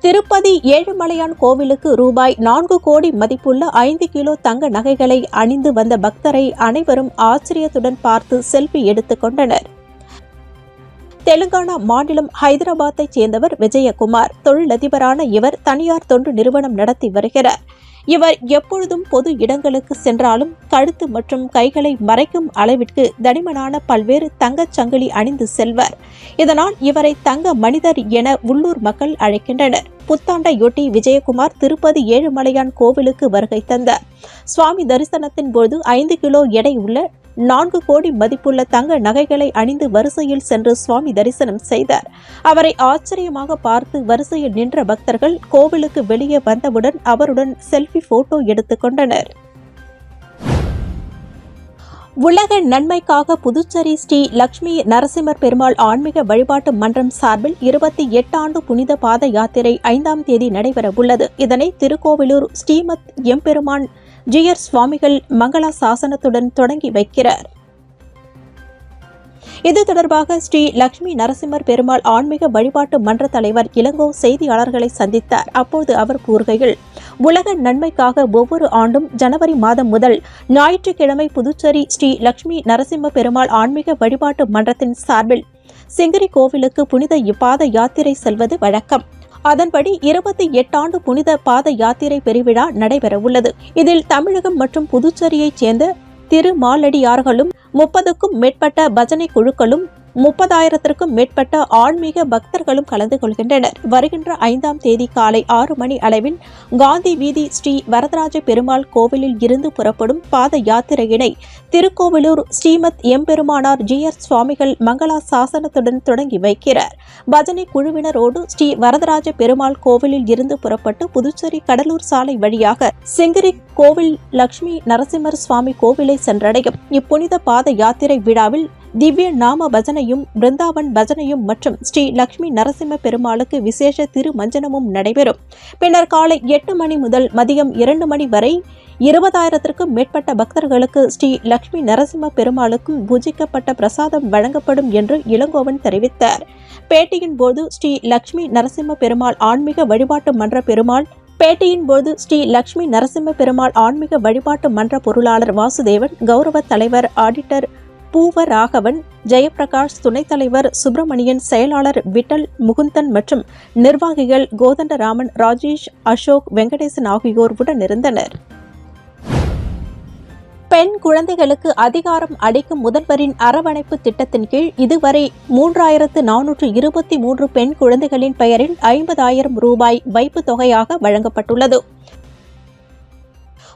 திருப்பதி ஏழுமலையான் கோவிலுக்கு ரூபாய் 4 கோடி மதிப்புள்ள 5 கிலோ தங்க நகைகளை அணிந்து வந்த பக்தரை அனைவரும் ஆச்சரியத்துடன் பார்த்து செல்ஃபி எடுத்துக் கொண்டனர். தெலுங்கானா மாநிலம் ஹைதராபாத்தைச் சேர்ந்தவர் விஜயகுமார். தொழிலதிபரான இவர் தனியார் தொண்டு நிறுவனம் நடத்தி வருகிறார். இவர் எப்பொழுதும் பொது இடங்களுக்கு சென்றாலும் கழுத்து மற்றும் கைகளை மறைக்கும் அளவிற்கு தடிமனான பல்வேறு தங்கச் சங்கிலி அணிந்து செல்வர். இதனால் இவரை தங்க மனிதர் என உள்ளூர் மக்கள் அழைக்கின்றனர். புத்தாண்டையொட்டி விஜயகுமார் திருப்பதி ஏழுமலையான் கோவிலுக்கு வருகை தந்தார். சுவாமி தரிசனத்தின் போது 5 கிலோ எடை உள்ள 4 கோடி மதிப்புள்ள தங்க நகைகளை அணிந்து வரிசையில் சென்று சுவாமி தரிசனம் செய்தார். அவரை ஆச்சரியமாக பார்த்து வரிசையில் நின்ற பக்தர்கள் கோவிலுக்கு வெளியே வந்தவுடன் அவருடன் செல்ஃபி போட்டோ எடுத்துக் கொண்டனர். உலக நன்மைக்காக புதுச்சேரி ஸ்ரீ லட்சுமி நரசிம்மர் பெருமாள் ஆன்மீக வழிபாட்டு மன்றம் சார்பில் 28 ஆண்டு புனித பாத யாத்திரை 5ஆம் தேதி நடைபெறவுள்ளது. இதனை திருக்கோவிலூர் ஸ்ரீமத் எம்பெருமான் ஜிஆர் சுவாமிகள் மங்களா சாசனத்துடன் தொடங்கி வைக்கிறார். இது தொடர்பாக ஸ்ரீ லட்சுமி நரசிம்மர் பெருமாள் ஆன்மீக வழிபாட்டு மன்ற தலைவர் இளங்கோ செய்தியாளர்களை சந்தித்தார். அப்போது அவர் கூறுகையில், உலக நன்மைக்காக ஒவ்வொரு ஆண்டும் ஜனவரி மாதம் முதல் ஞாயிற்றுக்கிழமை புதுச்சேரி ஸ்ரீ லட்சுமி நரசிம்ம பெருமாள் ஆன்மீக வழிபாட்டு மன்றத்தின் சார்பில் சிங்கிரி கோவிலுக்கு புனித பாத யாத்திரை செல்வது வழக்கம். அதன்படி 28 ஆண்டு புனித பாத யாத்திரை பெருவிழா நடைபெறவுள்ளது. இதில் தமிழகம் மற்றும் புதுச்சேரியைச் சேர்ந்த திருமாலடியார்களும் 30க்கும் மேற்பட்ட பஜனை குழுக்களும் 30,000க்கும் மேற்பட்ட ஆன்மீக பக்தர்களும் கலந்து கொள்கின்றனர். வருகின்ற 5ஆம் தேதி காலை 6 மணி அளவில் காந்தி வீதி ஸ்ரீ வரதராஜ பெருமாள் கோவிலில் இருந்து புறப்படும் பாத யாத்திரையினை திருக்கோவிலூர் ஸ்ரீமத் எம்பெருமானார் ஜிஆர் சுவாமிகள் மங்களா சாசனத்துடன் தொடங்கி வைக்கிறார். பஜனை குழுவினரோடு ஸ்ரீ வரதராஜ பெருமாள் கோவிலில் இருந்து புறப்பட்டு புதுச்சேரி கடலூர் சாலை வழியாக சிங்கிரி கோவில் லட்சுமி நரசிம்மர் சுவாமி கோவிலை சென்றடையும். இப்புனித பாத யாத்திரை விழாவில் திவ்ய நாம பஜனையும் பிருந்தாவன் பஜனையும் மற்றும் ஸ்ரீ லட்சுமி நரசிம்ம பெருமாளுக்கு விசேஷ திருமஞ்சனமும் நடைபெறும். பின்னர் காலை 8 மணி முதல் மதியம் 2 மணி வரை 20,000க்கும் மேற்பட்ட பக்தர்களுக்கு ஸ்ரீ லட்சுமி நரசிம்ம பெருமாளுக்கும் பூஜிக்கப்பட்ட பிரசாதம் வழங்கப்படும் என்று இளங்கோவன் தெரிவித்தார். பேட்டியின் போது ஸ்ரீ லட்சுமி நரசிம்ம பெருமாள் ஆன்மீக வழிபாட்டு மன்ற பெருமாள் ஸ்ரீ லட்சுமி நரசிம்ம பெருமாள் ஆன்மீக வழிபாட்டு மன்ற பொருளாளர் வாசுதேவன், கௌரவ தலைவர் ஆடிட்டர் பூவராகவன், ஜெயபிரகாஷ், துணைத் தலைவர் சுப்பிரமணியன், செயலாளர் விட்டல் முகுந்தன் மற்றும் நிர்வாகிகள் கோதண்டராமன், ராஜேஷ், அசோக், வெங்கடேசன் ஆகியோர் உடனிருந்தனர். பெண் குழந்தைகளுக்கு அதிகாரம் அளிக்கும் முதல்வரின் அரவணைப்பு திட்டத்தின் கீழ் இதுவரை 3,423 பெண் குழந்தைகளின் பெயரில் 50,000 ரூபாய் வைப்புத் தொகையாக வழங்கப்பட்டுள்ளது.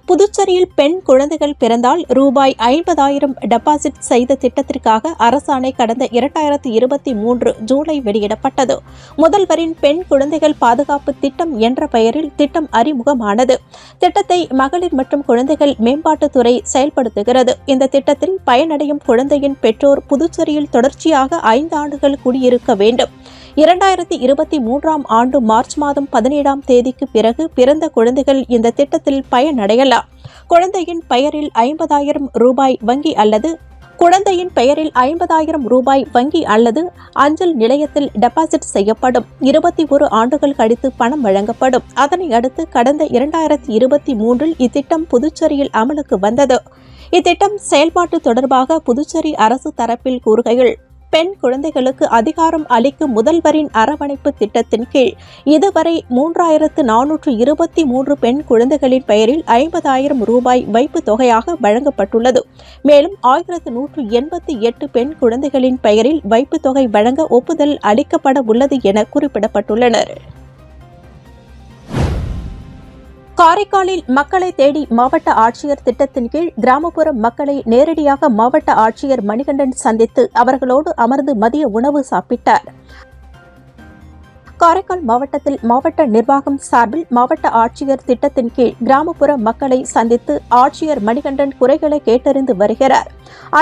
புதுச்சேரியில் பெண் குழந்தைகள் பிறந்தால் ரூபாய் 50,000 டெபாசிட் செய்த திட்டத்திற்காக அரசாணை கடந்த 2023 ஜூலை வெளியிடப்பட்டது. முதல்வரின் பெண் குழந்தைகள் பாதுகாப்பு திட்டம் என்ற பெயரில் திட்டம் அறிமுகமானது. திட்டத்தை மகளிர் மற்றும் குழந்தைகள் மேம்பாட்டுத்துறை செயல்படுத்துகிறது. இந்த திட்டத்தில் பயனடையும் குழந்தையின் பெற்றோர் புதுச்சேரியில் தொடர்ச்சியாக 5 ஆண்டுகள் குடியிருக்க வேண்டும். 2023ஆம் ஆண்டு மார்ச் மாதம் 17ஆம் தேதிக்கு பிறகு பிறந்த குழந்தைகள் இந்த திட்டத்தில் பயனடையலாம். குழந்தையின் பெயரில் 50,000 ரூபாய் வங்கி அல்லது அஞ்சல் நிலையத்தில் டெபாசிட் செய்யப்படும். 21 ஆண்டுகள் கழித்து பணம் வழங்கப்படும். அதனை அடுத்து கடந்த 2023இல் இத்திட்டம் புதுச்சேரியில் அமலுக்கு வந்தது. இத்திட்டம் செயல்பாட்டு தொடர்பாக புதுச்சேரி அரசு தரப்பில் கூறுகையில், பெண் குழந்தைகளுக்கு அதிகாரம் அளிக்கும் முதல்வரின் அரவணைப்பு திட்டத்தின் கீழ் இதுவரை 3,423 பெண் குழந்தைகளின் பெயரில் 50,000 ரூபாய் வைப்பு தொகையாக வழங்கப்பட்டுள்ளது. மேலும் 1,188 பெண் குழந்தைகளின் பெயரில் வைப்பு தொகை வழங்க ஒப்புதல் அளிக்கப்பட உள்ளது என குறிப்பிடப்பட்டுள்ளனர். காரைக்காலில் மக்களை தேடி மாவட்ட ஆட்சியர் திட்டத்தின் கீழ் கிராமப்புற மக்களை நேரடியாக மாவட்ட ஆட்சியர் மணிகண்டன் சந்தித்து அவர்களோடு அமர்ந்து மதிய உணவு சாப்பிட்டார். காரைக்கால் மாவட்டத்தில் மாவட்ட நிர்வாகம் சார்பில் மாவட்ட ஆட்சியர் திட்டத்தின் கீழ் கிராமப்புற மக்களை சந்தித்து ஆட்சியர் மணிகண்டன் குறைகளை கேட்டறிந்து வருகிறார்.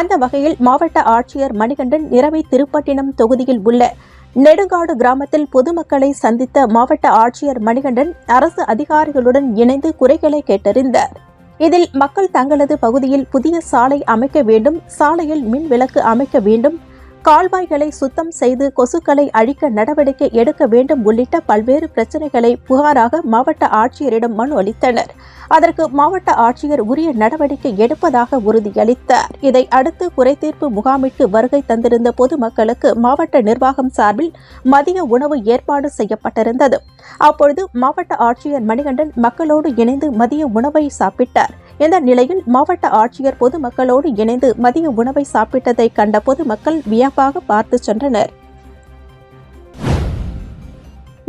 அந்த வகையில் மாவட்ட ஆட்சியர் மணிகண்டன் நிரவை திருப்பட்டினம் தொகுதியில் உள்ள நெடுங்காடு கிராமத்தில் பொதுமக்களை சந்தித்த மாவட்ட ஆட்சியர் மணிகண்டன் அரசு அதிகாரிகளுடன் இணைந்து குறைகளை கேட்டறிந்தார். இதில் மக்கள் தங்களது பகுதியில் புதிய சாலை அமைக்க வேண்டும், சாலையில் மின் விளக்கு அமைக்க வேண்டும், கால்வாய்களை சுத்தம் செய்து கொசுக்களை அழிக்க நடவடிக்கை எடுக்க வேண்டும் உள்ளிட்ட பல்வேறு பிரச்சினைகளை புகாராக மாவட்ட ஆட்சியரிடம் மனு அளித்தனர். அதற்கு மாவட்ட ஆட்சியர் உரிய நடவடிக்கை எடுப்பதாக உறுதியளித்தார். இதை அடுத்து குறைதீர்ப்பு முகாமிற்கு வருகை தந்திருந்த பொதுமக்களுக்கு மாவட்ட நிர்வாகம் சார்பில் மதிய உணவு ஏற்பாடு செய்யப்பட்டிருந்தது. அப்பொழுது மாவட்ட ஆட்சியர் மணிகண்டன் மக்களோடு இணைந்து மதிய உணவை சாப்பிட்டார். இந்த நிலையில் மாவட்ட ஆட்சியர் பொதுமக்களோடு இணைந்து மதிய உணவை சாப்பிட்டதை கண்ட பொதுமக்கள் வியப்பாக பார்த்து சென்றனர்.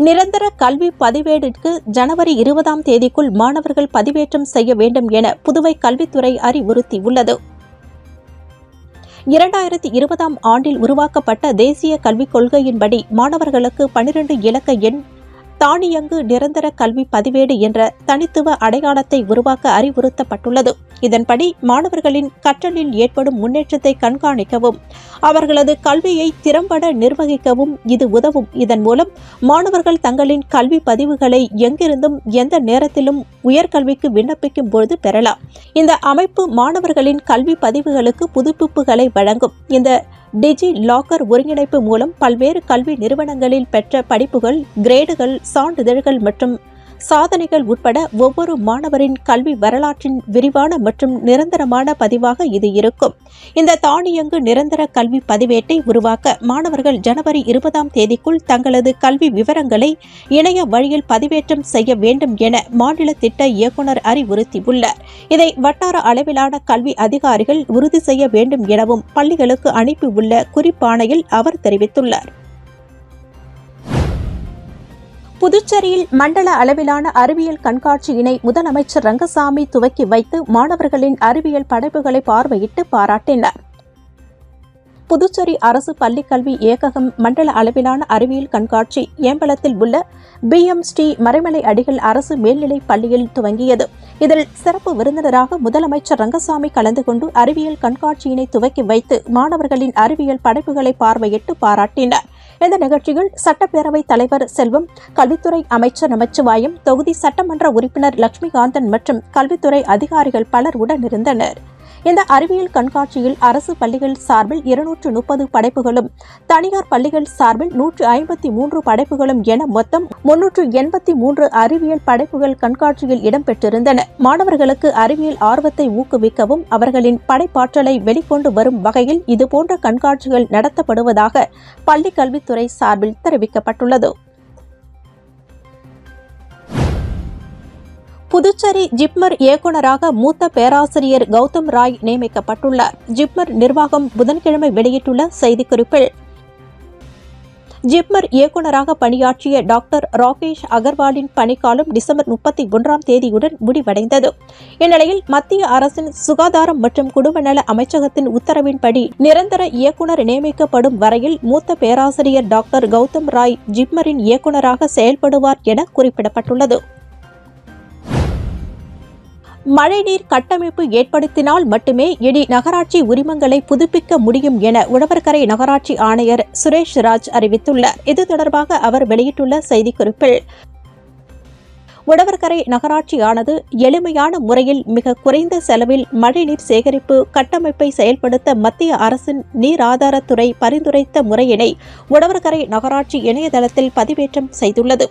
நிரந்தர கல்வி பதிவேடிற்கு ஜனவரி 20ஆம் தேதிக்குள் மாணவர்கள் பதிவேற்றம் செய்ய வேண்டும் என புதுவை கல்வித்துறை அறிவுறுத்தியுள்ளது. 2020ஆம் ஆண்டில் உருவாக்கப்பட்ட தேசிய கல்விக் கொள்கையின்படி மாணவர்களுக்கு 12 இலக்க எண் தானியங்கு நிரந்தர கல்வி பதிவேடு என்ற தனித்துவ அடையாளத்தை உருவாக்க அறிவுறுத்தப்பட்டுள்ளது. இதன்படி மாணவர்களின் கற்றலில் ஏற்படும் முன்னேற்றத்தை கண்காணிக்கவும் அவர்களது கல்வியை திறம்பட நிர்வகிக்கவும் இது உதவும். இதன் மூலம் மாணவர்கள் தங்களின் கல்வி பதிவுகளை எங்கிருந்தும் எந்த நேரத்திலும் உயர்கல்விக்கு விண்ணப்பிக்கும் போது பெறலாம். இந்த அமைப்பு மாணவர்களின் கல்வி பதிவுகளுக்கு புதுப்பிப்புகளை வழங்கும். இந்த டிஜி லாக்கர் ஒருங்கிணைப்பு மூலம் பல்வேறு கல்வி நிறுவனங்களில் பெற்ற படிப்புகள், கிரேடுகள், சான்றிதழ்கள் மற்றும் சாதனைகள் உட்பட ஒவ்வொரு மாணவரின் கல்வி வரலாற்றின் விரிவான மற்றும் நிரந்தரமான பதிவாக இது இருக்கும். இந்த தானியங்கு நிரந்தர கல்வி பதிவேட்டை உருவாக்க மாணவர்கள் ஜனவரி 20ஆம் தேதிக்குள் தங்களது கல்வி விவரங்களை இணைய வழியில் பதிவேற்றம் செய்ய வேண்டும் என மாநில திட்ட இயக்குநர் அறிவுறுத்தியுள்ளார். இதை வட்டார அளவிலான கல்வி அதிகாரிகள் உறுதி செய்ய வேண்டும் எனவும் பள்ளிகளுக்கு அனுப்பியுள்ள குறிப்பாணையில் அவர் தெரிவித்துள்ளார். புதுச்சேரியில் மண்டல அளவிலான அறிவியல் கண்காட்சியினை முதலமைச்சர் ரங்கசாமி துவக்கி வைத்து மாணவர்களின் அறிவியல் படைப்புகளை பார்வையிட்டு பாராட்டினார். புதுச்சேரி அரசு பள்ளிக்கல்வி இயக்ககம் மண்டல அளவிலான அறிவியல் கண்காட்சி ஏம்பலத்தில் உள்ள BM ஸ்ரீ மறைமலை அடிகள் அரசு மேல்நிலைப் பள்ளியில் துவங்கியது. இதில் சிறப்பு விருந்தினராக முதலமைச்சர் ரங்கசாமி கலந்து கொண்டு அறிவியல் கண்காட்சியினை துவக்கி வைத்து மாணவர்களின் அறிவியல் படைப்புகளை பார்வையிட்டு பாராட்டினார். இந்த நிகழ்ச்சியில் சட்டப்பேரவைத் தலைவர் செல்வம், கல்வித்துறை அமைச்சர் நமச்சிவாயம், தொகுதி சட்டமன்ற உறுப்பினர் லட்சுமிகாந்தன் மற்றும் கல்வித்துறை அதிகாரிகள் பலர் உடனிருந்தனர். இந்த அறிவியல் கண்காட்சியில் அரசு பள்ளிகள் சார்பில் 230 படைப்புகளும், தனியார் பள்ளிகள் சார்பில் 153 படைப்புகளும் என மொத்தம் 383 அறிவியல் படைப்புகள் கண்காட்சியில் இடம்பெற்றிருந்தன. மாணவர்களுக்கு அறிவியல் ஆர்வத்தை ஊக்குவிக்கவும் அவர்களின் படைப்பாற்றலை வெளிக்கொண்டு வரும் வகையில் இதுபோன்ற கண்காட்சிகள் நடத்தப்படுவதாக பள்ளிக் கல்வித்துறை சார்பில் தெரிவிக்கப்பட்டுள்ளது. புதுச்சேரி ஜிப்மர் இயக்குநராக மூத்த பேராசிரியர் கௌதம் ராய் நியமிக்கப்பட்டுள்ளார். ஜிப்மர் நிர்வாகம் புதன்கிழமை வெளியிட்டுள்ள செய்திக்குறிப்பில் ஜிப்மர் இயக்குநராக பணியாற்றிய டாக்டர் ராகேஷ் அகர்வாலின் பணிக்காலம் டிசம்பர் 31ஆம் தேதியுடன் முடிவடைந்தது. இந்நிலையில் மத்திய அரசின் சுகாதாரம் மற்றும் குடும்பநல அமைச்சகத்தின் உத்தரவின்படி நிரந்தர இயக்குநர் நியமிக்கப்படும் வரையில் மூத்த பேராசிரியர் டாக்டர் கௌதம் ராய் ஜிப்மரின் இயக்குநராக செயல்படுவார் என குறிப்பிடப்பட்டுள்ளது. மழைநீர் கட்டமைப்பு ஏற்படுத்தினால் மட்டுமே இனி நகராட்சி உரிமங்களை புதுப்பிக்க முடியும் என உழவர்கரை நகராட்சி ஆணையர் சுரேஷ் ராஜ் அறிவித்துள்ளார். இது தொடர்பாக அவர் வெளியிட்டுள்ள செய்திக்குறிப்பில் உழவர்கரை நகராட்சியானது எளிமையான முறையில் மிக குறைந்த செலவில் மழைநீர் சேகரிப்பு கட்டமைப்பை செயல்படுத்த மத்திய அரசின் நீர் ஆதாரத்துறை பரிந்துரைத்த முறையினை உழவர்கரை நகராட்சி இணையதளத்தில் பதிவேற்றம் செய்துள்ளது.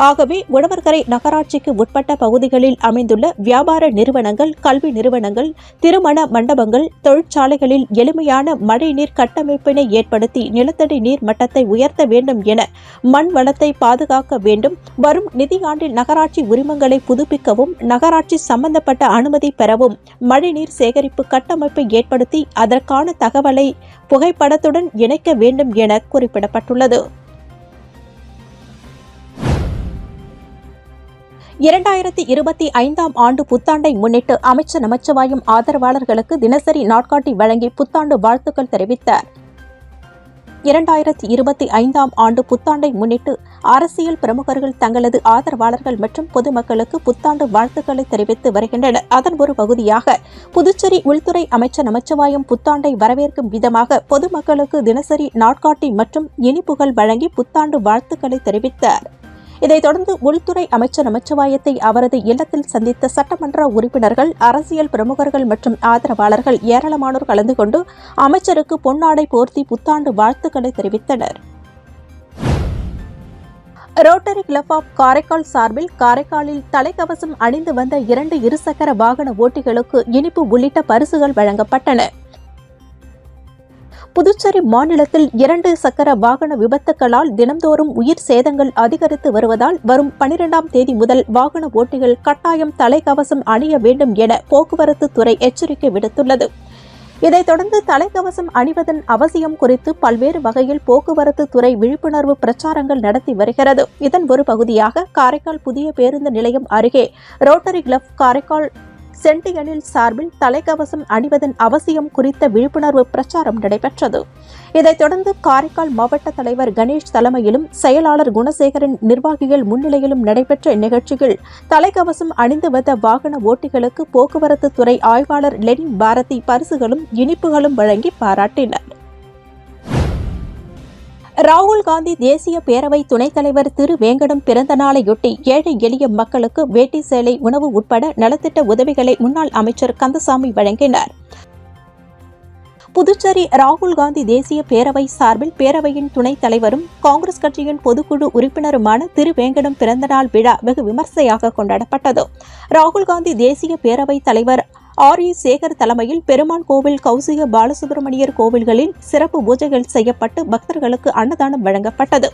ஆகவே உழவர்கரை நகராட்சிக்கு உட்பட்ட பகுதிகளில் அமைந்துள்ள வியாபார நிறுவனங்கள், கல்வி நிறுவனங்கள், திருமண மண்டபங்கள், தொழிற்சாலைகளில் எளிமையான மழைநீர் கட்டமைப்பினை ஏற்படுத்தி நிலத்தடி நீர் மட்டத்தை உயர்த்த வேண்டும் என மண் வளத்தை பாதுகாக்க வேண்டும். வரும் நிதியாண்டில் நகராட்சி உரிமங்களை புதுப்பிக்கவும் நகராட்சி சம்பந்தப்பட்ட அனுமதி பெறவும் மழைநீர் சேகரிப்பு கட்டமைப்பை ஏற்படுத்தி அதற்கான தகவலை புகைப்படத்துடன் இணைக்க வேண்டும் என குறிப்பிடப்பட்டுள்ளது. 2025ஆம் ஆண்டு புத்தாண்டை முன்னிட்டு அமைச்சர் நமச்சிவாயம் ஆதரவாளர்களுக்கு தினசரி நாட்காட்டி வழங்கி புத்தாண்டு வாழ்த்துக்கள் தெரிவித்தார். 2025ஆம் ஆண்டு புத்தாண்டை முன்னிட்டு அரசியல் பிரமுகர்கள் தங்களது ஆதரவாளர்கள் மற்றும் பொதுமக்களுக்கு புத்தாண்டு வாழ்த்துக்களை தெரிவித்து வருகின்றனர். அதன் ஒரு பகுதியாக புதுச்சேரி உள்துறை அமைச்சர் நமச்சிவாயம் புத்தாண்டை வரவேற்கும் விதமாக பொதுமக்களுக்கு தினசரி நாட்காட்டி மற்றும் இனிப்புகள் வழங்கி புத்தாண்டு வாழ்த்துக்களை தெரிவித்தார். இதைத் தொடர்ந்து உள்துறை அமைச்சர் நமச்சிவாயத்தை அவரது இல்லத்தில் சந்தித்த சட்டமன்ற உறுப்பினர்கள், அரசியல் பிரமுகர்கள் மற்றும் ஆதரவாளர்கள் ஏராளமானோர் கலந்து கொண்டு அமைச்சருக்கு பொன்னாடை போர்த்தி புத்தாண்டு வாழ்த்துக்களை தெரிவித்தனர். ரோட்டரி கிளப் ஆஃப் காரைக்கால் சார்பில் காரைக்காலில் தலைக்கவசம் அணிந்து வந்த 2 இருசக்கர வாகன ஓட்டிகளுக்கு இனிப்பு உள்ளிட்ட பரிசுகள் வழங்கப்பட்டன. புதுச்சேரி மாநிலத்தில் 2 சக்கர வாகன விபத்துகளால் தினந்தோறும் உயிர் சேதங்கள் அதிகரித்து வருவதால் வரும் 12ஆம் தேதி முதல் வாகன ஓட்டிகள் கட்டாயம் தலைக்கவசம் அணிய வேண்டும் என போக்குவரத்து துறை எச்சரிக்கை விடுத்துள்ளது. இதைத் தொடர்ந்து தலைக்கவசம் அணிவதன் அவசியம் குறித்து பல்வேறு வகையில் போக்குவரத்து துறை விழிப்புணர்வு பிரச்சாரங்கள் நடத்தி வருகிறது. இதன் ஒரு பகுதியாக காரைக்கால் புதிய பேருந்து நிலையம் அருகே ரோட்டரி கிளப் காரைக்கால் சென்டியனில் சார்பில் தலைக்கவசம் அணிவதன் அவசியம் குறித்த விழிப்புணர்வு பிரச்சாரம் நடைபெற்றது. இதைத் தொடர்ந்து காரைக்கால் மாவட்ட தலைவர் கணேஷ் தலைமையிலும் செயலாளர் குணசேகரன் நிர்வாகிகள் முன்னிலையிலும் நடைபெற்ற இந்நிகழ்ச்சியில் தலைக்கவசம் அணிந்து வந்த வாகன ஓட்டிகளுக்கு போக்குவரத்து துறை ஆய்வாளர் லெனின் பாரதி பரிசுகளும் இனிப்புகளும் வழங்கி பாராட்டினர். ராகுல் காந்தி தேசிய பேரவை துணைத் தலைவர் திரு வேங்கடம் பிறந்த நாளையொட்டி ஏழை எளிய மக்களுக்கு வேட்டி சேலை, உணவு உட்பட நலத்திட்ட உதவிகளை முன்னாள் அமைச்சர் கந்தசாமி வழங்கினார். புதுச்சேரி ராகுல் காந்தி தேசிய பேரவை சார்பில் பேரவையின் துணைத் தலைவரும் காங்கிரஸ் கட்சியின் பொதுக்குழு உறுப்பினருமான திரு வேங்கடம் பிறந்தநாள் விழா வெகு விமர்சையாக கொண்டாடப்பட்டது. ராகுல் காந்தி தேசிய பேரவை தலைவர் ஆர்.இ. சேகர் தலைமையில் பெருமான் கோவில், கௌசிக பாலசுப்பிரமணியர் கோவில்களில் சிறப்பு பூஜைகள் செய்யப்பட்டு பக்தர்களுக்கு அன்னதானம் வழங்கப்பட்டது.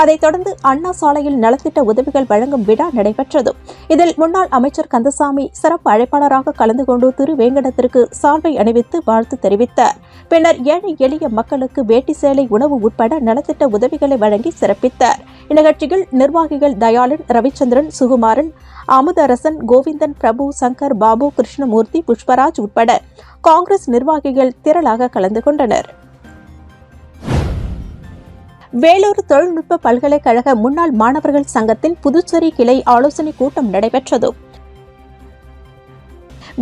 அதைத் தொடர்ந்து அண்ணா சாலையில் நலத்திட்ட உதவிகள் வழங்கும் விழா நடைபெற்றது. இதில் முன்னாள் அமைச்சர் கந்தசாமி சிறப்பு அழைப்பாளராக கலந்து கொண்டு திரு வேங்கடத்திற்கு சால்வை அணிவித்து வாழ்த்து தெரிவித்தார். பின்னர் ஏழை எளிய மக்களுக்கு வேட்டி சேலை, உணவு உட்பட நலத்திட்ட உதவிகளை வழங்கி சிறப்பித்தார். இந்நிகழ்ச்சியில் நிர்வாகிகள் தயாளன், ரவிச்சந்திரன், சுகுமாரன், அமுதரசன், கோவிந்தன், பிரபு, சங்கர், பாபு, கிருஷ்ணமூர்த்தி, புஷ்பராஜ் உட்பட காங்கிரஸ் நிர்வாகிகள் திரளாக கலந்து கொண்டனர். வேலூர் தொழில்நுட்ப பல்கலைக்கழக முன்னாள் மாணவர்கள் சங்கத்தின் புதுச்சேரி கிளை ஆலோசனைக் கூட்டம் நடைபெற்றது.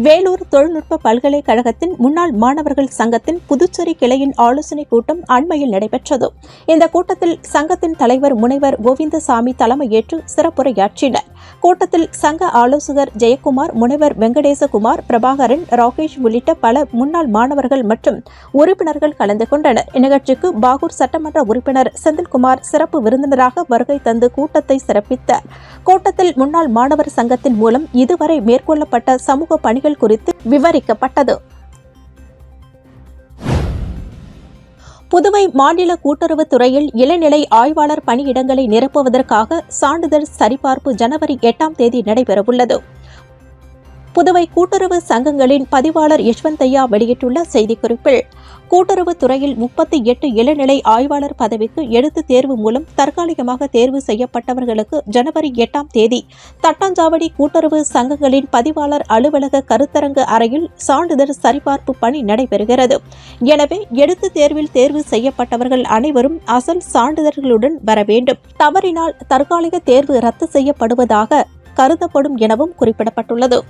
வேலூர் தொழில்நுட்ப பல்கலைக்கழகத்தின் முன்னாள் மாணவர்கள் சங்கத்தின் புதுச்சேரி கிளையின் ஆலோசனைக் கூட்டம் அண்மையில் நடைபெற்றது. இந்த கூட்டத்தில் சங்கத்தின் தலைவர் முனைவர் கோவிந்தசாமி தலைமையேற்று சிறப்புரையாற்றினர். கூட்டத்தில் சங்க ஆலோசகர் ஜெயக்குமார், முனைவர் வெங்கடேசகுமார், பிரபாகரன், ராகேஷ் உள்ளிட்ட பல முன்னாள் மாணவர்கள் மற்றும் உறுப்பினர்கள் கலந்து கொண்டனர். இந்நிகழ்ச்சிக்கு பாகூர் சட்டமன்ற உறுப்பினர் செந்தில்குமார் சிறப்பு விருந்தினராக வருகை தந்து கூட்டத்தை சிறப்பித்தார். கூட்டத்தில் முன்னாள் மாணவர் சங்கத்தின் மூலம் இதுவரை மேற்கொள்ளப்பட்ட சமூக பணிகள் குறித்து விவரிக்கப்பட்டது. புதுவை மாநில கூட்டுறவுத் துறையில் இளநிலை ஆய்வாளர் பணியிடங்களை நிரப்புவதற்காக சான்றிதழ் சரிபார்ப்பு ஜனவரி 8ஆம் தேதி நடைபெறவுள்ளது. புதுவை கூட்டுறவு சங்கங்களின் பதிவாளர் யஷ்வந்தையா வெளியிட்டுள்ள செய்திக்குறிப்பில், கூட்டுறவுத் துறையில் 38 இளநிலை ஆய்வாளர் பதவிக்கு எழுத்துத் தேர்வு மூலம் தற்காலிகமாக தேர்வு செய்யப்பட்டவர்களுக்கு ஜனவரி 8ஆம் தேதி தட்டாஞ்சாவடி கூட்டுறவு சங்கங்களின் பதிவாளர் அலுவலக கருத்தரங்கு அறையில் சான்றிதழ் சரிபார்ப்பு பணி நடைபெறுகிறது. எனவே எழுத்துத் தேர்வில் தேர்வு செய்யப்பட்டவர்கள் அனைவரும் அசல் சான்றிதழ்களுடன் வர வேண்டும். தவறினால் தற்காலிக தேர்வு ரத்து செய்யப்படுவதாக கருதப்படும் எனவும் குறிப்பிடப்பட்டுள்ளது.